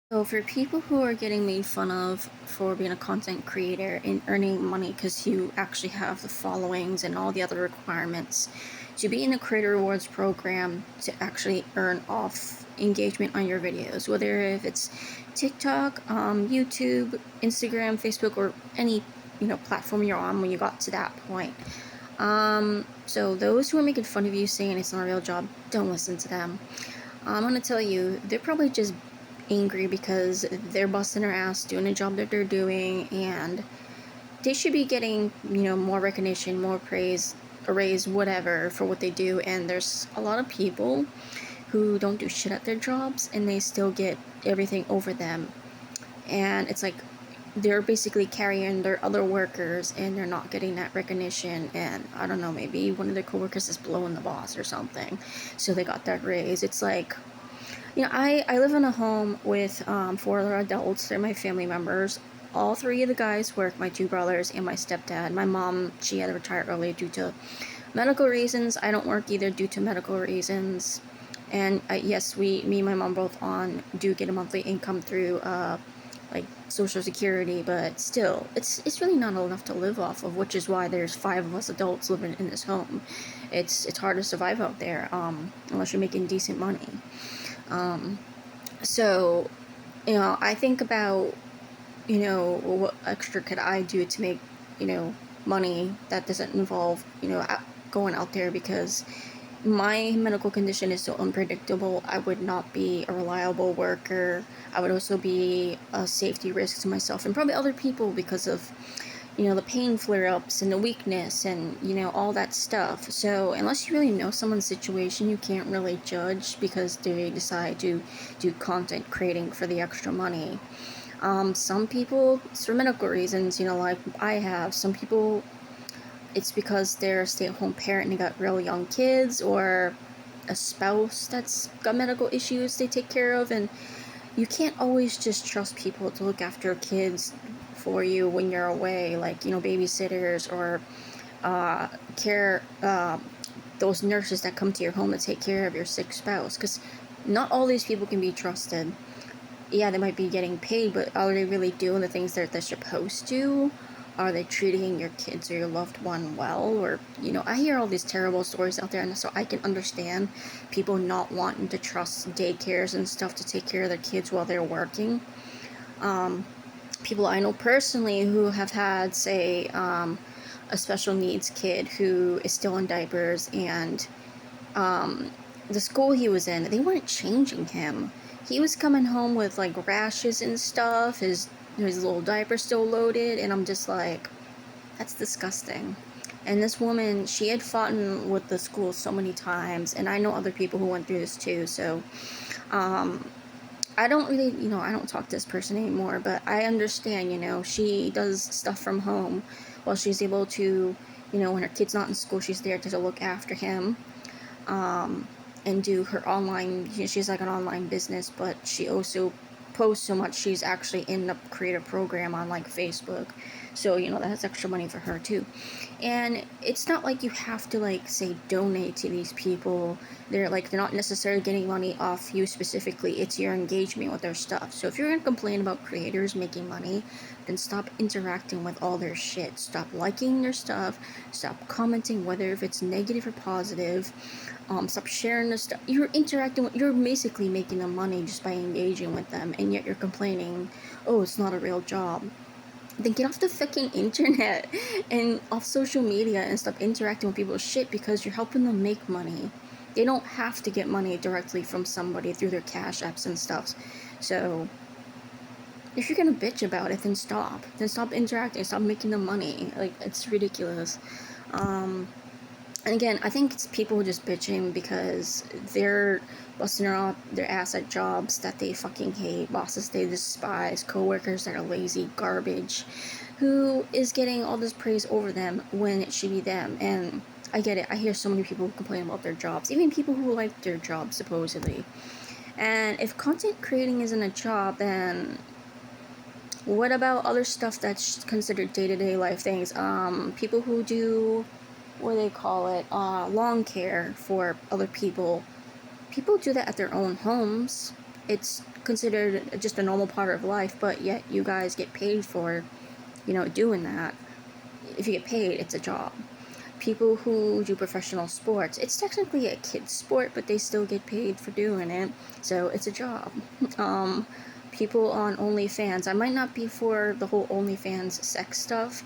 So for people who are getting made fun of for being a content creator and earning money because you actually have the followings and all the other requirements to be in the creator rewards program to actually earn off engagement on your videos, whether if it's TikTok, YouTube, Instagram, Facebook, or any platform you're on when you got to that point. So those who are making fun of you saying it's not a real job, don't listen to them. I'm gonna tell you, they're probably just angry because they're busting their ass doing the job that they're doing, and they should be getting, more recognition, more praise, a raise, whatever, for what they do. And there's a lot of people who don't do shit at their jobs and they still get everything over them. And it's like they're basically carrying their other workers and they're not getting that recognition. And I don't know, maybe one of their coworkers is blowing the boss or something, so they got that raise. It's like, I live in a home with four other adults. They're my family members. All three of the guys work, my two brothers and my stepdad. My mom, she had to retire early due to medical reasons. I don't work either due to medical reasons. And yes, me and my mom both do get a monthly income through like Social Security, but still, it's really not enough to live off of, which is why there's five of us adults living in this home. It's hard to survive out there unless you're making decent money. Um, so, I think about, what extra could I do to make, money that doesn't involve, going out there, because my medical condition is so unpredictable. I would not be a reliable worker. I would also be a safety risk to myself and probably other people because of the pain flare ups and the weakness and, all that stuff. So, unless you really know someone's situation, you can't really judge because they decide to do content creating for the extra money. Some people, it's for medical reasons, like I have. Some people, it's because they're a stay at home parent and they got real young kids, or a spouse that's got medical issues they take care of. And you can't always just trust people to look after kids for you when you're away, like, babysitters or care, those nurses that come to your home to take care of your sick spouse, because not all these people can be trusted. Yeah, they might be getting paid, but are they really doing the things that they're supposed to? Are they treating your kids or your loved one well? Or, I hear all these terrible stories out there, and so I can understand people not wanting to trust daycares and stuff to take care of their kids while they're working. Um, People I know personally who have had, say, a special needs kid who is still in diapers, and um, the school he was in, they weren't changing him. He was coming home with like rashes and stuff. His little diaper still loaded, and I'm just like, that's disgusting. And this woman, she had fought with the school so many times, and I know other people who went through this too. So, um, I don't really, I don't talk to this person anymore, but I understand, she does stuff from home while she's able to, when her kid's not in school, she's there to look after him, um, and do her online. She's like an online business, but she also posts so much. She's actually in the creator program on like Facebook, so that's extra money for her too. And it's not like you have to like say donate to these people. They're not necessarily getting money off you specifically. It's your engagement with their stuff. So if you're gonna complain about creators making money, then stop interacting with all their shit. Stop liking their stuff. Stop commenting, whether if it's negative or positive. Stop sharing the stuff. You're basically making them money just by engaging with them, and yet you're complaining, oh, it's not a real job. Then get off the fucking internet and off social media and stop interacting with people's shit, because you're helping them make money. They don't have to get money directly from somebody through their cash apps and stuff. So if you're gonna bitch about it, then stop. Then stop interacting. Stop making them money. Like, it's ridiculous. Um, and again, I think it's people just bitching because they're busting their ass at jobs that they fucking hate, bosses they despise, coworkers that are lazy garbage, who is getting all this praise over them when it should be them. And I get it. I hear so many people complain about their jobs, even people who like their jobs supposedly. And if content creating isn't a job, then what about other stuff that's considered day-to-day life things? People who do, what do they call it, lawn care for other people. People do that at their own homes. It's considered just a normal part of life, but yet you guys get paid for, doing that. If you get paid, it's a job. People who do professional sports, it's technically a kid's sport, but they still get paid for doing it, so it's a job. People on OnlyFans, I might not be for the whole OnlyFans sex stuff,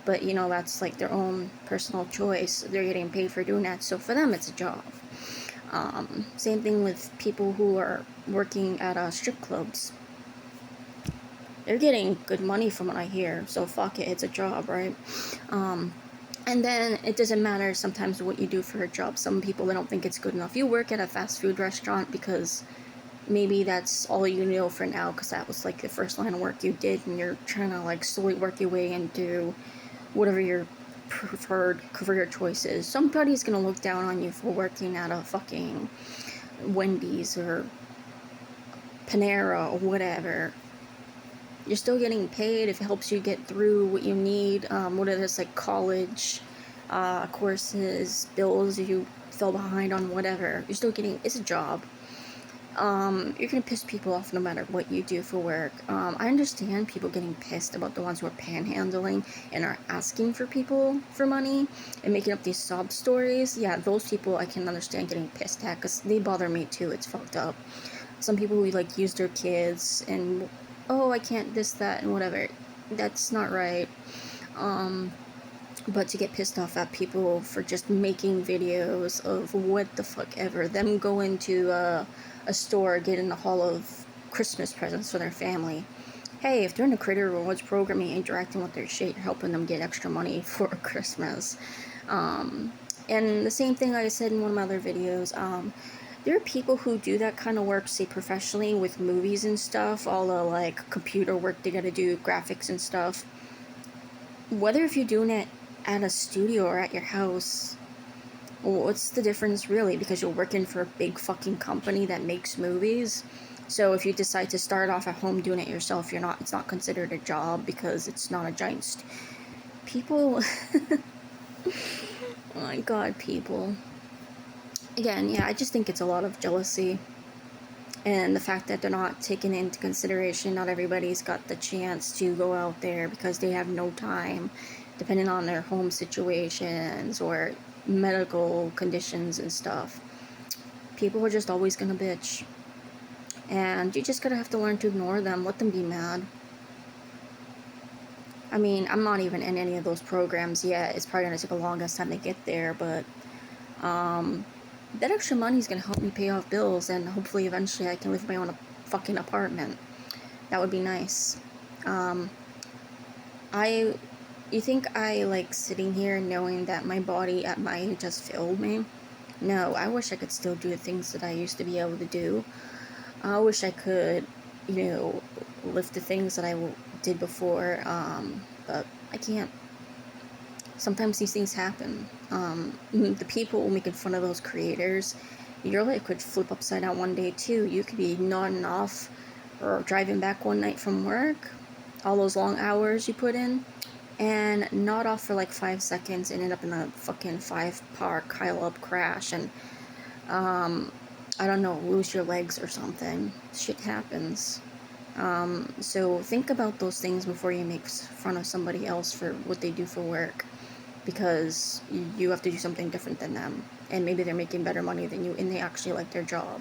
but that's like their own personal choice. They're getting paid for doing that, so for them, it's a job. Same thing with people who are working at strip clubs. They're getting good money from what I hear, so fuck it, it's a job, right? And then it doesn't matter sometimes what you do for a job. Some people, they don't think it's good enough. You work at a fast food restaurant because maybe that's all you know for now, because that was like the first line of work you did, and you're trying to like slowly work your way into whatever your preferred career choice is. Somebody's gonna look down on you for working at a fucking Wendy's or Panera or whatever. You're still getting paid if it helps you get through what you need, whether it's like college courses, bills you fell behind on, whatever. You're still getting, it's a job. You're gonna piss people off no matter what you do for work. I understand people getting pissed about the ones who are panhandling and are asking for people for money and making up these sob stories. Yeah, those people I can understand getting pissed at, because they bother me too. It's fucked up. Some people who like use their kids and, oh, I can't this, that, and whatever. That's not right. But to get pissed off at people for just making videos of what the fuck ever, them going to a store, getting a haul of Christmas presents for their family. Hey, if they're in the Creator Rewards program and interacting with their shit, you're helping them get extra money for Christmas. And the same thing like I said in one of my other videos, there are people who do that kind of work, say professionally, with movies and stuff, all the like computer work they gotta do, graphics and stuff. Whether if you're doing it at a studio or at your house, what's the difference really? Because you're working for a big fucking company that makes movies. So if you decide to start off at home doing it yourself, it's not considered a job, because it's not a giant people. Oh my god, people. Again, yeah, I just think it's a lot of jealousy. And the fact that they're not taking into consideration, not everybody's got the chance to go out there because they have no time, depending on their home situations or medical conditions and stuff. People are just always gonna bitch. And you just gotta have to learn to ignore them, let them be mad. I mean, I'm not even in any of those programs yet. It's probably gonna take the longest time to get there, but that extra money is gonna help me pay off bills, and hopefully eventually I can live in my own fucking apartment. That would be nice. You think I like sitting here knowing that my body at my age has failed me? No, I wish I could still do the things that I used to be able to do. I wish I could, lift the things that I did before, but I can't. Sometimes these things happen. The people making fun of those creators, your life could flip upside down one day too. You could be nodding off or driving back one night from work, all those long hours you put in, and nod off for like 5 seconds and end up in a fucking 5-car pile-up crash, and I don't know, lose your legs or something. Shit happens. So think about those things before you make fun of somebody else for what they do for work, because you have to do something different than them, and maybe they're making better money than you and they actually like their job.